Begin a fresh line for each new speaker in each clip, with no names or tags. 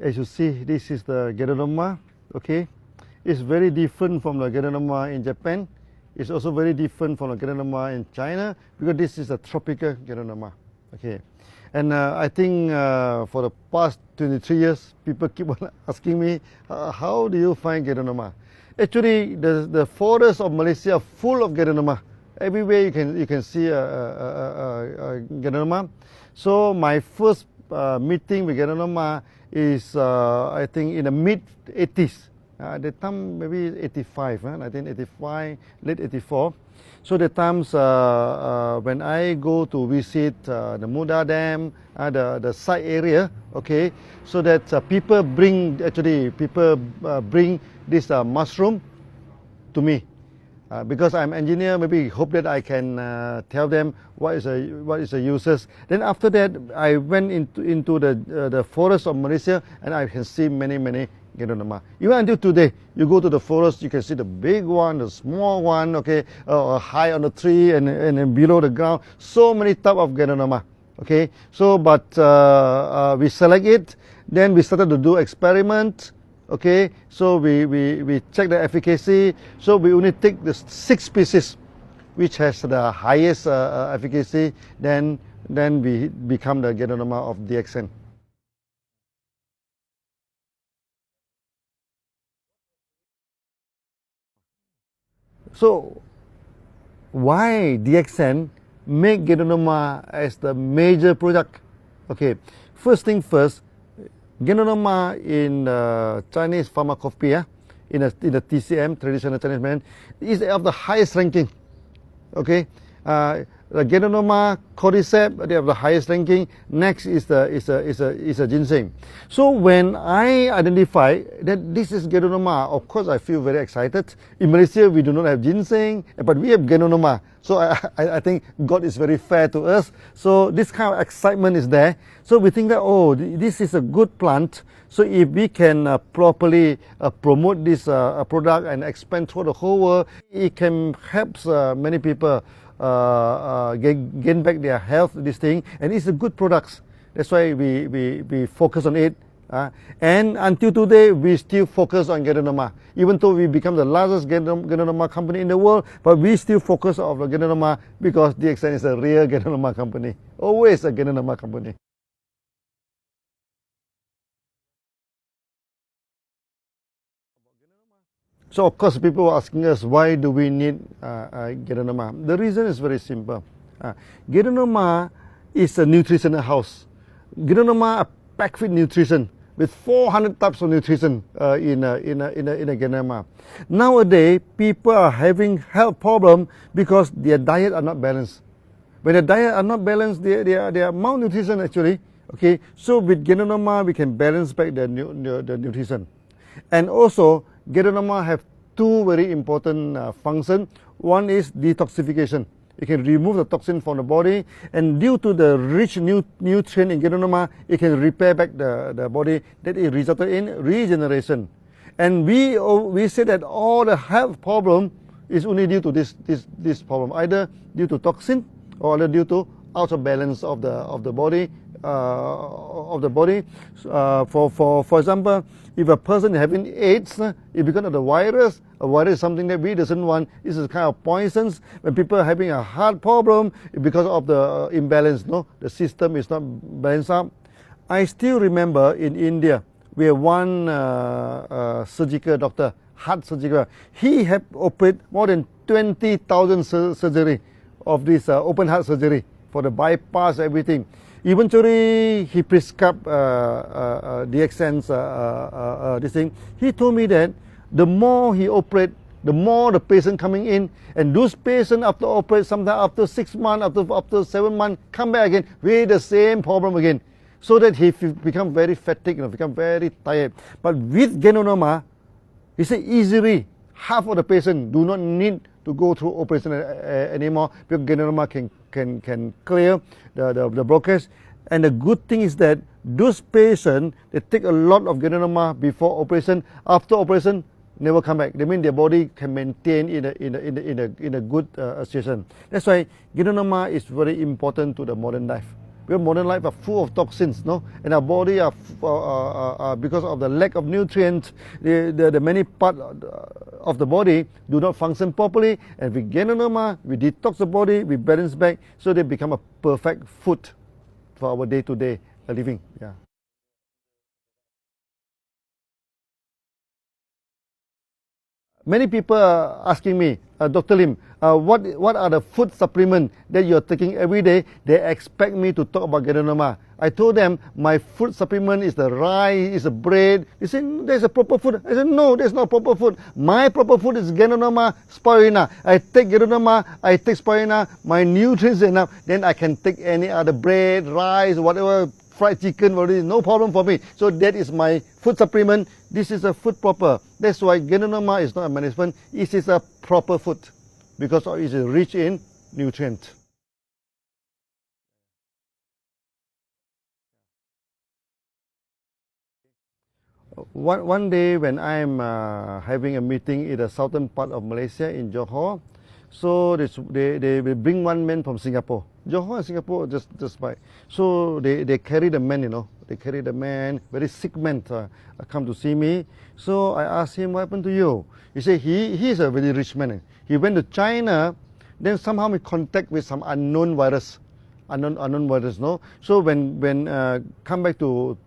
As you see, this is the Ganoderma. Okay, it's very different from the Ganoderma in Japan. It's also very different from the Ganoderma in China because this is a tropical Ganoderma. Okay, and I think for the past 23 years, people keep on asking me, how do you find Ganoderma? Actually, the forests of Malaysia are full of Ganoderma. Everywhere you can see a Ganoderma. So my first meeting with Ganoderma is I think in the mid 80s. At the time maybe 85, 1985, late 84. So the times when I go to visit the Muda Dam, the site area, okay, so that people bring this mushroom to me. Because I'm engineer, maybe hope that I can tell them what is the uses. Then after that, I went into the forest of Malaysia, and I can see many Ganoderma. Even until today, you go to the forest, you can see the big one, the small one, okay, high on the tree and below the ground. So many type of Ganoderma. Okay, so but we select it, then we started to do experiment. Okay, so we check the efficacy. So we only take the 6 species which has the highest efficacy. Then we become the Ganoderma of DXN. So why DXN make Ganoderma as the major product? Okay, first thing first. Ganoderma in Chinese pharmacopoeia, in the TCM, traditional Chinese medicine, is of the highest ranking. Okay, the Ganoderma, cordyceps, they have the highest ranking. Next is the ginseng. So when I identify that this is Ganoderma, of course I feel very excited. In Malaysia we do not have ginseng, but we have Ganoderma. So I think God is very fair to us. So this kind of excitement is there. So we think that, oh, this is a good plant. So if we can properly promote this product and expand through the whole world, it can help many people gain back their health, this thing, and it's a good product. That's why we focus on it. And until today, we still focus on Ganoderma. Even though we become the largest Ganoderma company in the world, but we still focus on the Ganoderma because DXN is a real Ganoderma company. Always a Ganoderma company. So of course people are asking us, why do we need Ganoderma? The reason is very simple. Ganoderma is a nutritional house. Ganoderma packed with nutrition, with 400 types of nutrition in a Ganoderma. Nowadays, people are having health problems because their diet are not balanced. When the diet are not balanced, they are malnutrition actually. Okay, so with Ganoderma we can balance back the nutrition. And also, Ganoderma have 2 very important functions. One is detoxification. It can remove the toxin from the body, and due to the rich nutrient in Ganoderma, it can repair back the body. That is resulted in regeneration. And we say that all the health problem is only due to this problem, either due to toxin or either due to out of balance of the body. For example, if a person is having AIDS, it's because of the virus. A virus is something that we doesn't want. This is kind of poisons. When people are having a heart problem, it's because of the imbalance. No, the system is not balanced up. I still remember in India, we have one surgical doctor, heart surgical. He had operated more than 20,000 surgery of this open heart surgery for the bypass, everything. Eventually, he prescribed DXN's this thing. He told me that the more he operate, the more the patient coming in, and those patients after operate, sometimes after 6 months, after 7 months, come back again with the same problem again, so that he become very fatigued, become very tired. But with Ganoderma, he said easily half of the patient do not need to go through operation anymore, because Ganoderma can clear the blockage. And the good thing is that those patients, they take a lot of Ganoderma before operation. After operation, never come back. They mean their body can maintain in a good situation. That's why Ganoderma is very important to the modern life. We have modern life are full of toxins, no? And our body are because of the lack of nutrients, the many parts of the body do not function properly. And with Ganoderma, we detox the body, we balance back, so they become a perfect food for our day-to-day living. Yeah. Many people are asking me, Dr. Lim, what are the food supplements that you're taking every day? They expect me to talk about Ganoderma. I told them my food supplement is the rice, is the bread. They say, there's a proper food. I said, no, there's no proper food. My proper food is Ganoderma, Spirulina. I take Ganoderma, I take Spirulina, my nutrients are enough, then I can take any other bread, rice, whatever, fried chicken, no problem for me. So that is my food supplement. This is a food proper. That's why Ganoderma is not a management. It is a proper food because it is rich in nutrients. One day when I'm having a meeting in the southern part of Malaysia in Johor, so they will bring one man from Singapore. Johor and Singapore just by. So they carry the man, you know. They carry the man, very sick man, come to see me. So I asked him, what happened to you? He said he is a very rich man. He went to China, then somehow he contact with some unknown virus. Unknown virus, no. So when come back to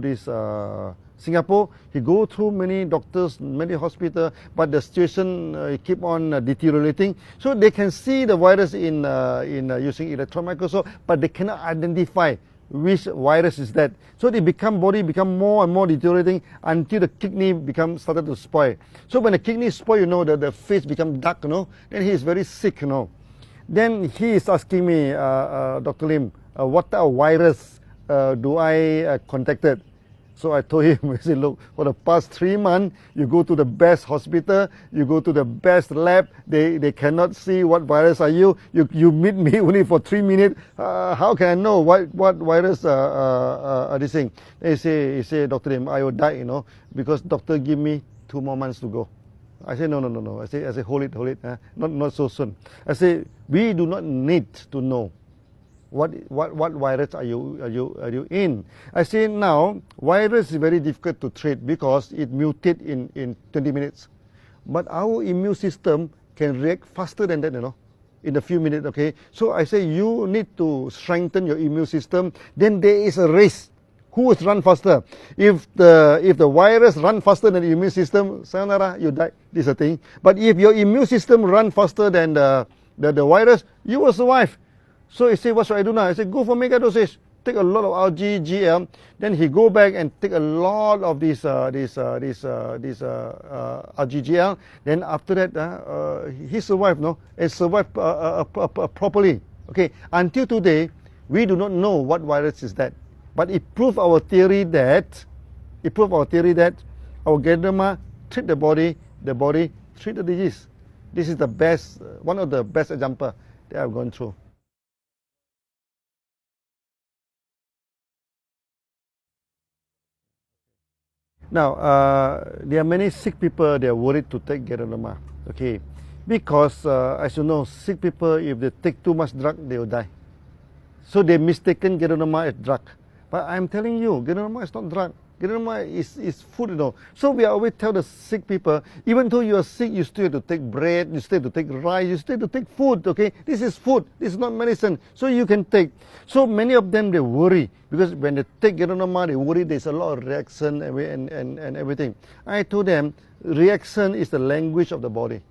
this Singapore, he go through many doctors, many hospitals, but the situation keep on deteriorating. So they can see the virus in using electron microscope, but they cannot identify which virus is that. So the body become more and more deteriorating until the kidney started to spoil. So when the kidney spoil, you know, the face become dark, you know. Then he is very sick, you know. Then he is asking me, Dr. Lim, what type of virus do I contacted? So I told him, I said, look, for the past 3 months, you go to the best hospital, you go to the best lab, they cannot see what virus are you. You meet me only for 3 minutes. How can I know what virus are this thing? He say, Dr. Lim, I will die, you know, because doctor give me 2 more months to go. I said, no. I say, hold it, not so soon. I say, we do not need to know what virus are you in. I say now, virus is very difficult to treat because it mutates in 20 minutes. But our immune system can react faster than that, you know, in a few minutes, okay? So I say, you need to strengthen your immune system. Then there is a race. Who will run faster? If the virus run faster than the immune system, sayonara, you die. This is the thing. But if your immune system run faster than the virus, you will survive. So he said, what should I do now? I said, go for mega dosage. Take a lot of algae, GM. Then he go back and take a lot of this algae GL. Then after that, he survived, no? And survived properly. Okay. Until today, we do not know what virus is that. But it proved our theory that our Ganoderma treat the body treat the disease. This is the best, one of the best examples that I've gone through. Now, there are many sick people, they are worried to take Ganoderma, okay? Because, as you know, sick people, if they take too much drug, they will die. So they mistaken Ganoderma as drug. But I'm telling you, Ganoderma is not drug. Ganoderma is food, you know. So we always tell the sick people, even though you are sick, you still have to take bread, you still have to take rice, you still have to take food, okay? This is food, this is not medicine. So you can take. So many of them, they worry. Because when they take Ganoderma, they worry there's a lot of reaction and everything. I told them, reaction is the language of the body.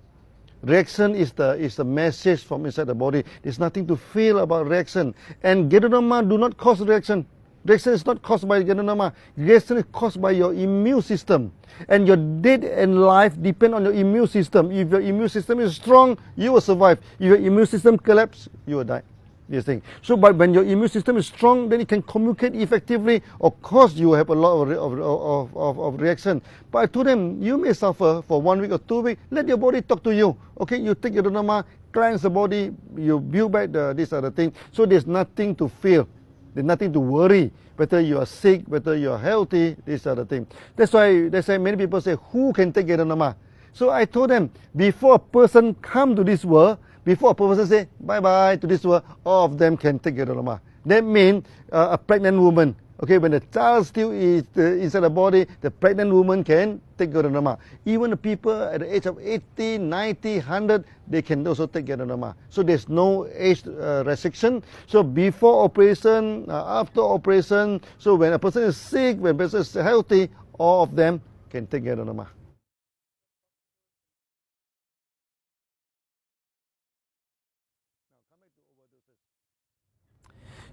Reaction is the message from inside the body. There's nothing to feel about reaction. And Ganoderma do not cause reaction. Reaction is not caused by Ganoderma. Reaction is caused by your immune system. And your death and life depend on your immune system. If your immune system is strong, you will survive. If your immune system collapses, you will die. This thing. So, but when your immune system is strong, then it can communicate effectively. Of course, you have a lot of reaction. But I told them, you may suffer for 1 week or 2 weeks. Let your body talk to you. Okay, you take Ganoderma, cleanse the body, you build back this other thing. So there's nothing to fear. There's nothing to worry. Whether you are sick, whether you are healthy, this other thing. That's why many people say, who can take Ganoderma? So I told them, before a person come to this world, before a person say bye-bye to this world, all of them can take Ganoderma. That means a pregnant woman, okay, when the child still is inside the body, the pregnant woman can take ganoderma. Even the people at the age of 80, 90, 100, they can also take ganoderma. So there's no age restriction. So before operation, after operation, so when a person is sick, when a person is healthy, all of them can take ganoderma.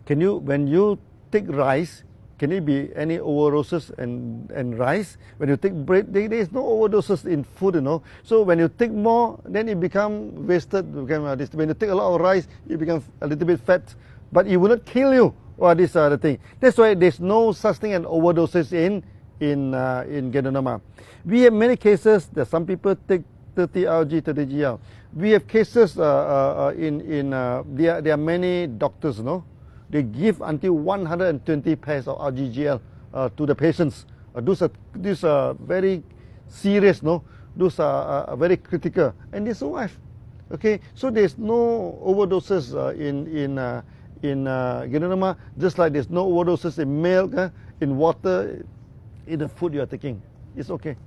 When you take rice, can it be any overdoses and rice? When you take bread, there is no overdoses in food, you know. So when you take more, then it becomes wasted. When you take a lot of rice, it becomes a little bit fat, but it will not kill you. Or this other thing. That's why there's no such thing as overdoses in ganoderma. We have many cases that some people take 30 RG, 30 GL. We have cases there are many doctors, you know. They give until 120 pairs of RGGL to the patients. These are very serious, no? Those are very critical, and they survive. Okay, so there's no overdoses in ganoderma, just like there's no overdoses in milk, in water, in the food you are taking. It's okay.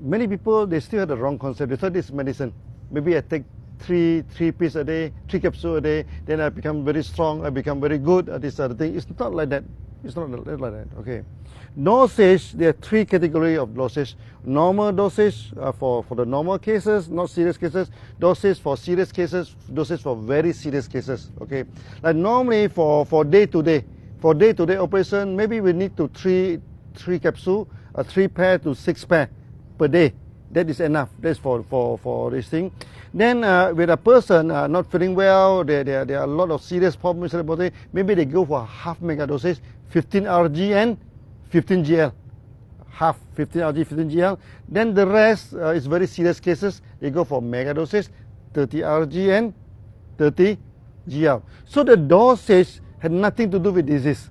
Many people, they still have the wrong concept. They thought this is medicine. Maybe I take three pills a day, 3 capsules a day, then I become very strong, I become very good at this other thing. It's not like that. It's not like that. Okay. Dosage, there are 3 categories of dosage. Normal dosage for the normal cases, not serious cases. Dosage for serious cases, dosage for very serious cases. Okay. Like normally for day-to-day operation, maybe we need to 3 capsules, 3 pair to 6 pair per day. That is enough. That's for this thing. Then with a person not feeling well, there are a lot of serious problems in the body, maybe they go for half mega dosage, 15 RG and 15 GL. Half 15 RG, 15 GL. Then the rest is very serious cases. They go for mega dosage, 30 RG and 30 GL. So the dosage had nothing to do with disease.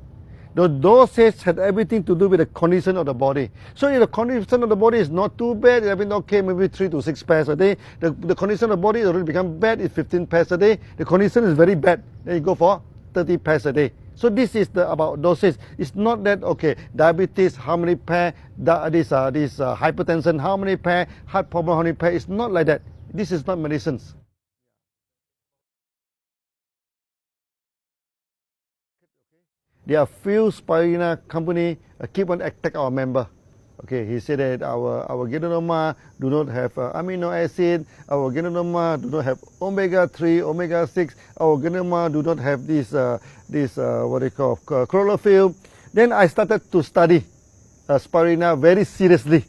The dosage had everything to do with the condition of the body. So if the condition of the body is not too bad, I mean, okay, maybe 3 to 6 pairs a day. The condition of the body already become bad, it's 15 pairs a day. The condition is very bad, then you go for 30 pairs a day. So this is about dosage. It's not that, okay, diabetes, how many pair, this hypertension, how many pair, heart problem, how many pair. It's not like that. This is not medicines. There are few spirulina company keep on attack our member. Okay, he said that our ganoderma do not have amino acid, our ganoderma do not have omega-3, omega-6, our ganoderma do not have this what they call chlorophyll. Then I started to study spirulina very seriously,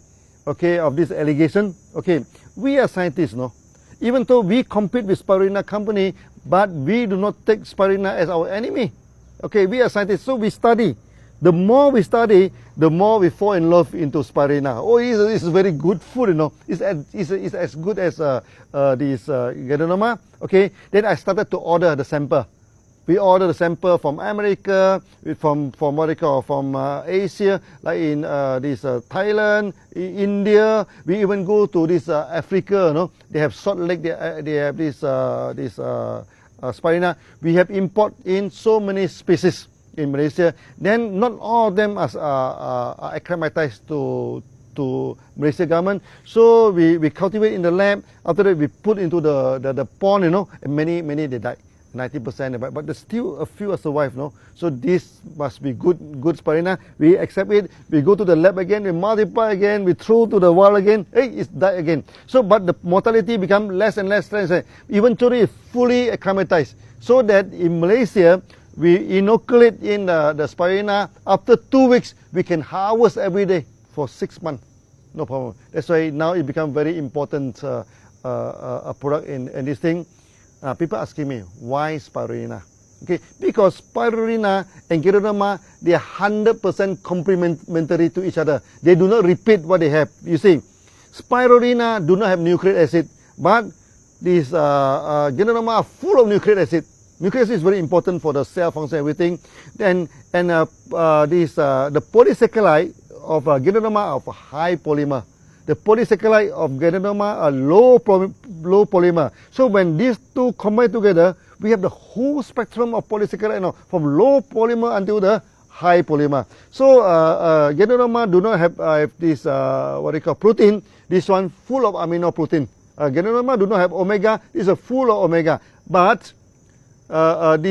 okay, of this allegation. Okay, we are scientists, no? Even though we compete with spirulina company, but we do not take spirulina as our enemy. Okay, we are scientists, so we study. The more we study, the more we fall in love into spirulina. Oh, it's very good food, you know. It's as good as this ganoderma. Okay, then I started to order the sample. We order the sample from America, from what they call from Asia, like in Thailand, India. We even go to this Africa. You know, they have Salt Lake. They have this spirulina. We have import in so many species in Malaysia. Then not all of them are acclimatized to Malaysia government. So we cultivate in the lab. After that, we put into the pond, you know, and many they died. 90%, but there's still a few survive, no? So this must be good spirulina. We accept it. We go to the lab again. We multiply again. We throw to the wall again. Hey, it's died again. So, but the mortality become less and less. Eventually, it's fully acclimatized. So that in Malaysia, we inoculate in the spirulina. After 2 weeks, we can harvest every day for 6 months. No problem. That's why now it become very important a product in this thing. People asking me, why spirulina? Okay, because spirulina and ganoderma, they are 100% complementary to each other. They do not repeat what they have. You see, spirulina do not have nucleic acid, but these ganoderma are full of nucleic acid. Nucleic acid is very important for the cell function, everything. The polysaccharide of ganoderma are of high polymer. The polysaccharide of Ganoderma are low polymer. So when these two combine together, we have the whole spectrum of polysaccharide, from low polymer until the high polymer. So Ganoderma do not have this protein. This one full of amino protein. Ganoderma do not have omega. This is full of omega. But Spirulina,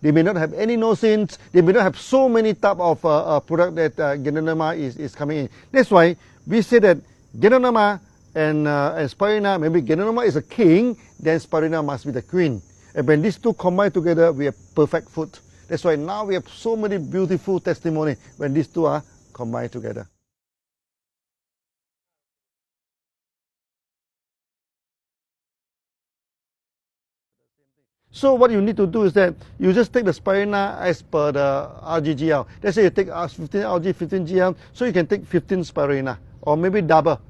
they may not have any nosins, they may not have so many type of product that Ganoderma is coming in. That's why we say that Ganoderma and Spirulina, maybe Ganoderma is a king, then Spirulina must be the queen. And when these two combine together, we have perfect food. That's why now we have so many beautiful testimony when these two are combined together. So what you need to do is that you just take the Spirulina as per the RGGL. Let's say you take 15 RG, 15 GL, so you can take 15 Spirulina, or maybe double,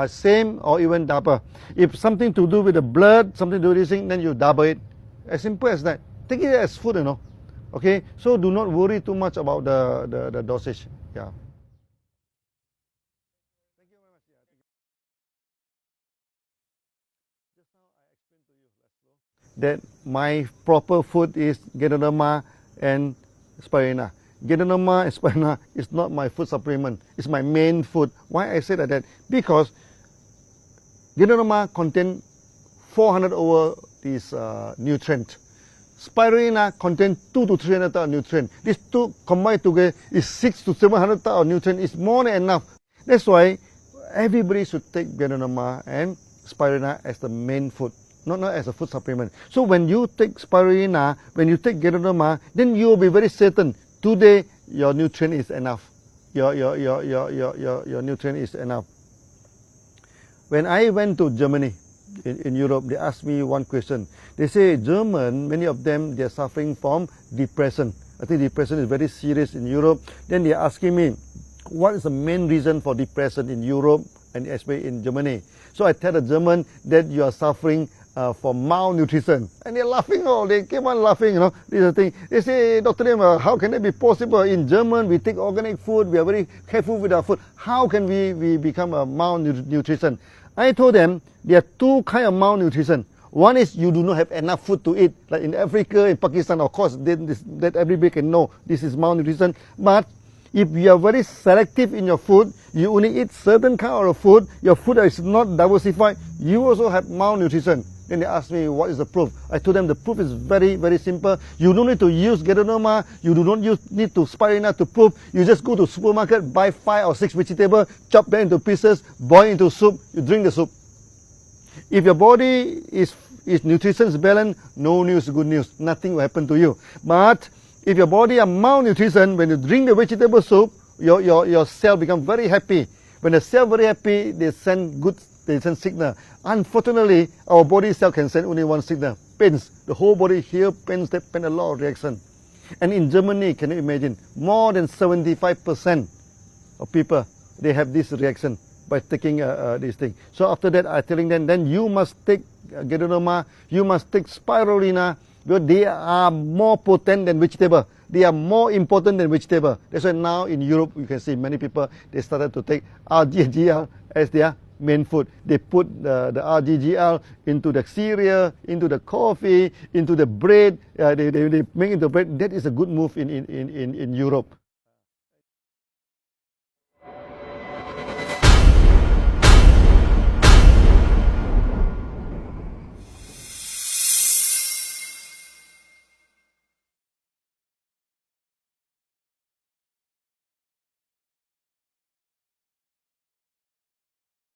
same or even double. If something to do with the blood, something to do with this thing, then you double it. As simple as that. Take it as food, Okay, so do not worry too much about the dosage. Yeah. That my proper food is Ganoderma and Spirulina. Ganoderma and Spirulina is not my food supplement. It's my main food. Why I say that? Because Ganoderma contain 400 over these nutrients. Spirulina contains 200 to 300 type of nutrients. These two combined together is 600 to 700 type of nutrients. It's more than enough. That's why everybody should take Ganoderma and Spirulina as the main food. Not as a food supplement. So when you take Spirulina, when you take Ganoderma, then you will be very certain today your nutrient is enough. Your nutrient is enough. When I went to Germany, in Europe, they asked me one question. They say German, many of them, they are suffering from depression. I think depression is very serious in Europe. Then they are asking me, what is the main reason for depression in Europe and especially in Germany? So I tell the German that you are suffering from malnutrition. And they're laughing, they keep on laughing, This is the thing. They say, Dr. Lim, how can that be possible? In German, we take organic food, we are very careful with our food. How can we become a malnutrition? I told them, there are two kinds of malnutrition. One is you do not have enough food to eat. Like in Africa, in Pakistan, of course, that everybody can know this is malnutrition. But if you are very selective in your food, you only eat certain kind of food, your food is not diversified, you also have malnutrition. Then they asked me, what is the proof? I told them the proof is very, very simple. You don't need to use Ganoderma, you do not need to Spirulina to prove. You just go to supermarket, buy 5 or 6 vegetables, chop them into pieces, boil into soup, you drink the soup. If your body is nutrition is balanced, no news, good news. Nothing will happen to you. But if your body are malnutrition, when you drink the vegetable soup, your cell become very happy. When the cell very happy, they send signal. Unfortunately, our body cell can send only one signal, pains. The whole body here pains, they pain a lot of reaction. And in Germany, can you imagine, more than 75% of people, they have this reaction by taking this thing. So after that, I'm telling them, then you must take Ganoderma, you must take Spirulina, because they are more potent than vegetable. They are more important than vegetable. That's why now in Europe, you can see many people, they started to take RGGL as their main food. They put the RGGL into the cereal, into the coffee, into the bread. They make into bread. That is a good move in Europe.